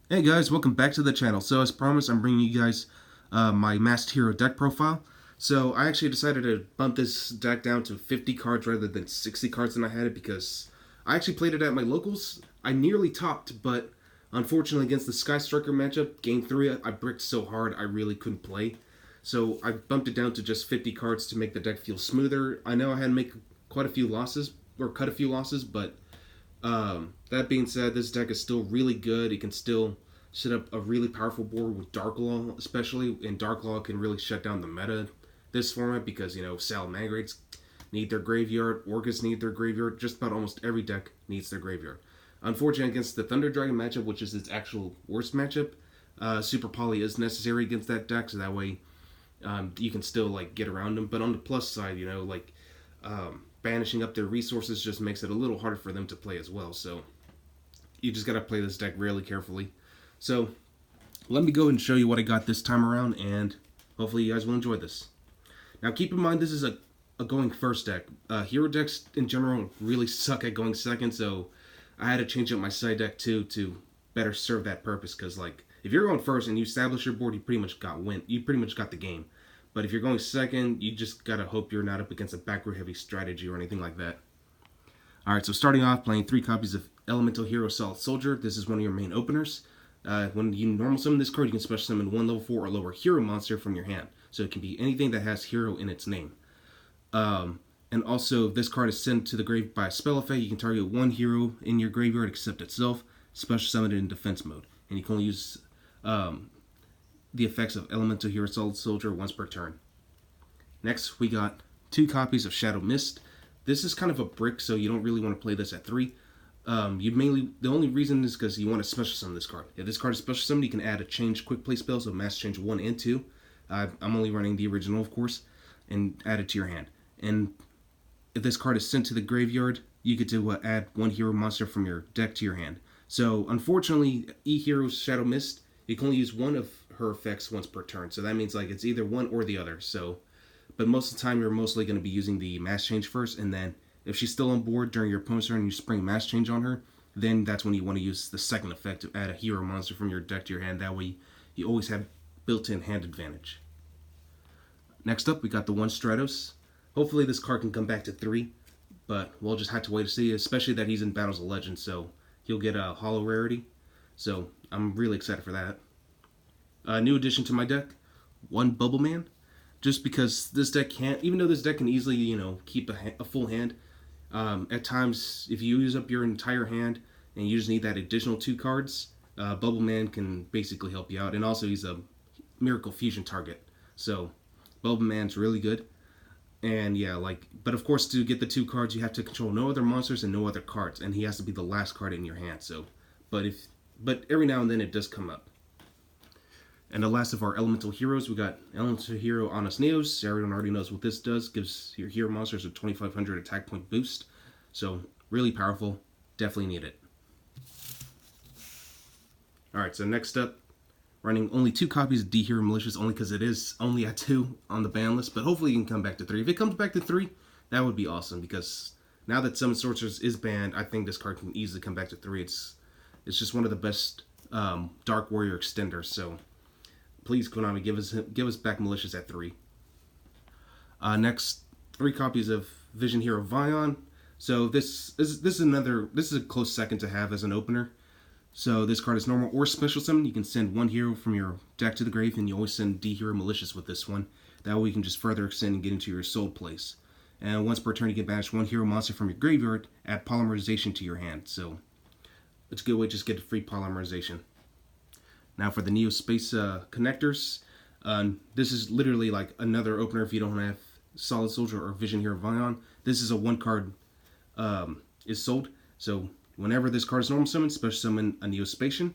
Hey guys, welcome back to the channel. So as promised, I'm bringing you guys my Masked Hero deck profile. So I actually decided to bump this deck down to 50 cards rather than 60 cards than I had it because I actually played it at my locals. I nearly topped, but unfortunately against the Sky Striker matchup, game 3, I bricked so hard I really couldn't play. So I bumped it down to just 50 cards to make the deck feel smoother. I know I had to make quite a few losses, or cut a few losses, but that being said, this deck is still really good. It can still set up a really powerful board with Dark Law, especially, and Dark Law can really shut down the meta this format because, Salamangreats need their graveyard, Orcus need their graveyard, just about almost every deck needs their graveyard. Unfortunately, against the Thunder Dragon matchup, which is its actual worst matchup, Super Poly is necessary against that deck, so that way you can still get around them. But on the plus side, banishing up their resources just makes it a little harder for them to play as well. So you just gotta play this deck really carefully. So let me go ahead and show you what I got this time around, and hopefully you guys will enjoy this. Now keep in mind this is a going first deck. Hero decks in general really suck at going second, so I had to change up my side deck too to better serve that purpose. Because if you're going first and you establish your board, you pretty much got win. You pretty much got the game. But if you're going second, you just gotta hope you're not up against a backward heavy strategy or anything like that. Alright, so starting off, playing 3 copies of Elemental Hero Solid Soldier. This is one of your main openers. When you normal summon this card, you can special summon one level 4 or lower hero monster from your hand. So it can be anything that has hero in its name. And also, if this card is sent to the grave by a spell effect, you can target one hero in your graveyard except itself, special summon it in defense mode. And you can only use the effects of Elemental Hero Solid Soldier once per turn. Next, we got 2 copies of Shadow Mist. This is kind of a brick, so you don't really want to play this at 3. The only reason is because you want to special summon this card. If this card is special summoned, you can add a change quick play spell, so mass change 1 and 2. I'm only running the original, of course, and add it to your hand. And if this card is sent to the graveyard, you get to add one hero monster from your deck to your hand. So, unfortunately, E-Hero's Shadow Mist, you can only use one of her effects once per turn. So that means it's either one or the other. So, but most of the time, you're mostly going to be using the mass change first, and then if she's still on board during your opponent's turn and you spring mass change on her, then that's when you want to use the second effect to add a hero monster from your deck to your hand. That way, you always have built-in hand advantage. Next up, we got the 1 Stratos. Hopefully this card can come back to 3, but we'll just have to wait to see, especially that he's in Battles of Legends, so he'll get a holo rarity. So I'm really excited for that. New addition to my deck, 1 Bubble Man. Just because this deck can't, even though this deck can easily, keep a full hand, at times, if you use up your entire hand and you just need that additional 2 cards, Bubble Man can basically help you out. And also, he's a Miracle Fusion target. So, Bubble Man's really good. And yeah, but of course, to get the 2 cards, you have to control no other monsters and no other cards. And he has to be the last card in your hand. So, but every now and then it does come up. And the last of our elemental heroes, we got Elemental Hero Honest Neos. Everyone already knows what this does. Gives your hero monsters a 2500 attack point boost. So, really powerful. Definitely need it. Alright, so next up, running only 2 copies of D-Hero Malicious, only because it is only at 2 on the ban list. But hopefully you can come back to 3. If it comes back to 3, that would be awesome. Because now that Summon Sorceress is banned, I think this card can easily come back to 3. It's just one of the best Dark Warrior extenders. So, please, Konami, give us back Malicious at 3. Next, 3 copies of Vision Hero Vion. So this is a close second to have as an opener. So this card is normal or special summon. You can send 1 hero from your deck to the grave, and you always send D Hero Malicious with this one. That way you can just further extend and get into your soul place. And once per turn, you can banish 1 hero monster from your graveyard, add polymerization to your hand. So it's a good way to just get free polymerization. Now for the Neo Space connectors, this is literally like another opener if you don't have Solid Soldier or Vision Hero Vion. This is a 1 card is sold. So whenever this card is normal summon, special summon a Neospatian,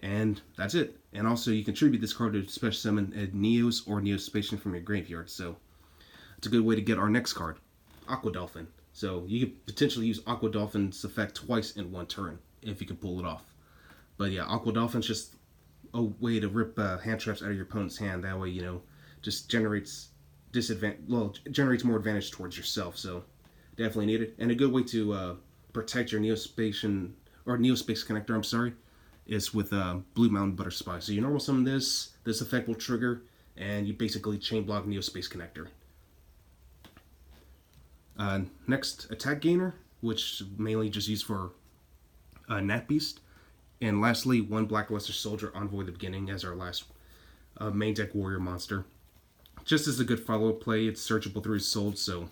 and that's it. And also you contribute this card to special summon a Neos or Neospatian from your graveyard. So it's a good way to get our next card, Aqua Dolphin. So you could potentially use Aqua Dolphin's effect twice in 1 turn if you can pull it off. But yeah, Aqua Dolphin's just a way to rip hand traps out of your opponent's hand. That way, just generates generates more advantage towards yourself. So definitely need it, and a good way to protect your Neospatian or Neospace connector. I'm sorry, is with Blue Mountain Butter Spy. So you normal summon this effect will trigger, and you basically chain block Neospace Connector. Next, Attack Gainer, which mainly just used for Nat Beast. And lastly, one Blackluster Soldier Envoy at the beginning as our last main deck warrior monster. Just as a good follow-up play, it's searchable through his soul, so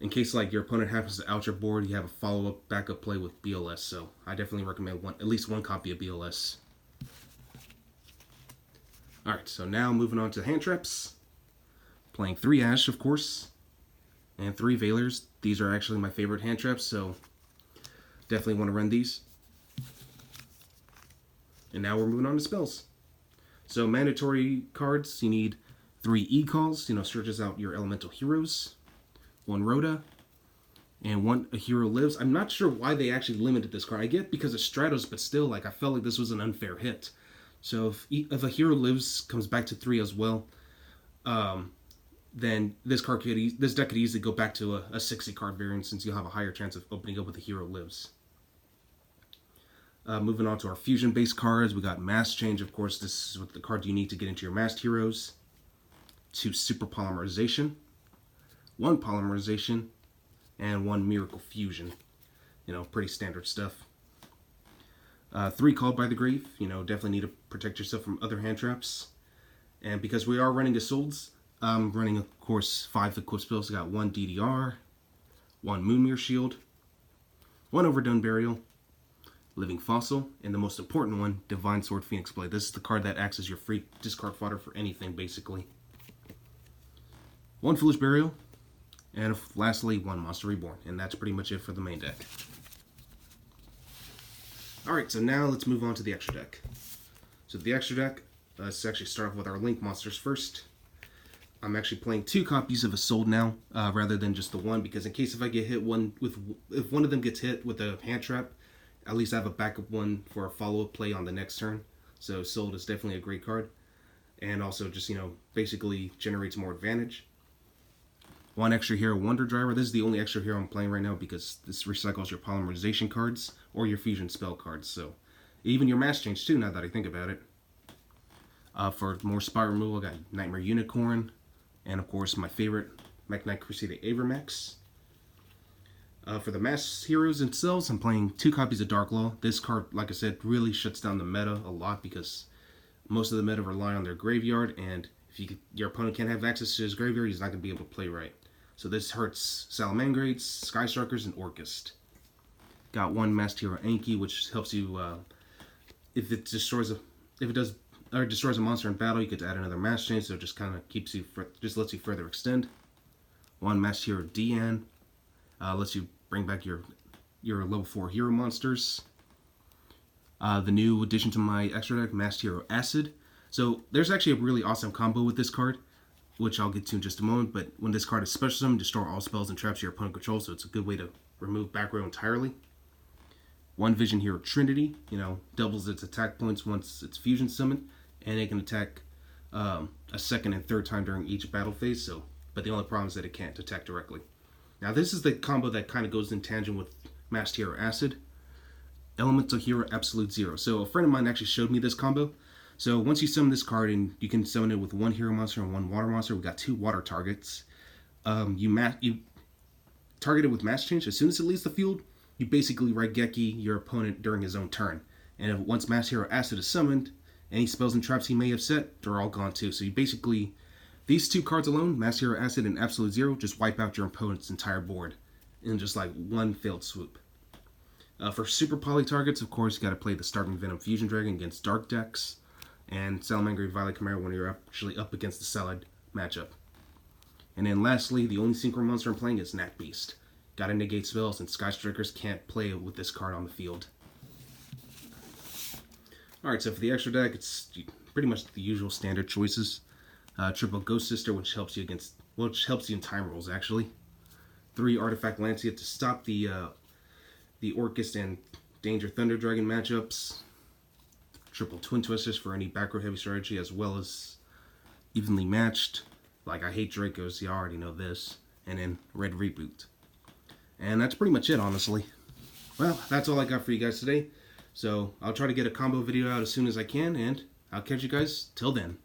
in case like your opponent happens to out your board, you have a follow-up backup play with BLS, so I definitely recommend at least one copy of BLS. Alright, so now moving on to hand traps. Playing 3 Ash, of course, and 3 Veilers. These are actually my favorite hand traps, so definitely want to run these. And now we're moving on to spells. So mandatory cards, you need 3 E-Calls, searches out your elemental heroes, 1 Rhoda, and 1 A Hero Lives. I'm not sure why they actually limited this card. I get because of Stratos, but still, I felt like this was an unfair hit. So if A Hero Lives comes back to 3 as well, then this deck could easily go back to a 60 card variant, since you'll have a higher chance of opening up with A Hero Lives. Moving on to our fusion-based cards, we got Mass Change, of course. This is what the card you need to get into your masked heroes. 2 Super Polymerization, 1 Polymerization, and 1 Miracle Fusion. Pretty standard stuff. 3 Called by the Grave. Definitely need to protect yourself from other hand traps. And because we are running Isoldes, I'm running, of course, 5 equip spells. I got 1 DDR, 1 Moonmere Shield, 1 Overdone Burial, Living Fossil, and the most important one, Divine Sword Phoenix Blade. This is the card that acts as your free discard fodder for anything, basically. 1 Foolish Burial, and lastly, 1 Monster Reborn. And that's pretty much it for the main deck. Alright, so now let's move on to the extra deck. So the extra deck, let's actually start off with our Link monsters first. I'm actually playing 2 copies of Isolde now, rather than just the 1, because in case if I get hit if one of them gets hit with a hand trap, at least I have a backup one for a follow-up play on the next turn. So Isolde is definitely a great card. And also just, basically generates more advantage. 1 Extra Hero Wonder Driver. This is the only extra hero I'm playing right now because this recycles your polymerization cards or your fusion spell cards. So even your Mass Change too, now that I think about it. For more spot removal, I got Nightmare Unicorn. And of course my favorite, Mech Knight Crusader Avermax. For the Mass Heroes themselves, I'm playing 2 copies of Dark Law. This card, like I said, really shuts down the meta a lot because most of the meta rely on their graveyard, and if your opponent can't have access to his graveyard, he's not going to be able to play right. So this hurts Salamangreats, Skystrikers, and Orcust. Got 1 Masked Hero Anki, which helps you if it destroys a monster in battle, you get to add another Mass Change, so it just kind of lets you further extend. 1 Masked Hero Dian, lets you bring back your level 4 hero monsters. The new addition to my extra deck, Masked Hero Acid. So there's actually a really awesome combo with this card, which I'll get to in just a moment, but when this card is special summoned, destroy all spells and traps your opponent controls, so it's a good way to remove back row entirely. 1 Vision Hero Trinity, doubles its attack points once it's fusion summoned, and it can attack a second and third time during each battle phase, but the only problem is that it can't attack directly. Now this is the combo that kind of goes in tangent with Masked Hero Acid. Elemental Hero Absolute Zero. So a friend of mine actually showed me this combo. So once you summon this card, and you can summon it with 1 hero monster and 1 water monster, we got 2 water targets. You target it with Mass Change. As soon as it leaves the field, you basically Raigeki your opponent during his own turn. And once Masked Hero Acid is summoned, any spells and traps he may have set, they're all gone too. So you basically, these 2 cards alone, Masked Hero Acid and Absolute Zero, just wipe out your opponent's entire board in just like one failed swoop. For super poly targets, of course, you got to play the Starving Venom Fusion Dragon against Dark decks, and Salamangreat Violet Chimera when you're actually up against the Salad matchup. And then lastly, the only synchro monster I'm playing is Nat Beast. Gotta negate spells, and Skystrikers can't play with this card on the field. Alright, so for the extra deck, it's pretty much the usual standard choices. Triple Ghost Sister, which helps you in time rolls, actually. 3 Artifact Lancea to stop the Orcust and Danger Thunder Dragon matchups. Triple Twin Twisters for any back row heavy strategy, as well as evenly matched. Like, I hate Dracos, you already know this. And then Red Reboot. And that's pretty much it, honestly. Well, that's all I got for you guys today. So I'll try to get a combo video out as soon as I can, and I'll catch you guys till then.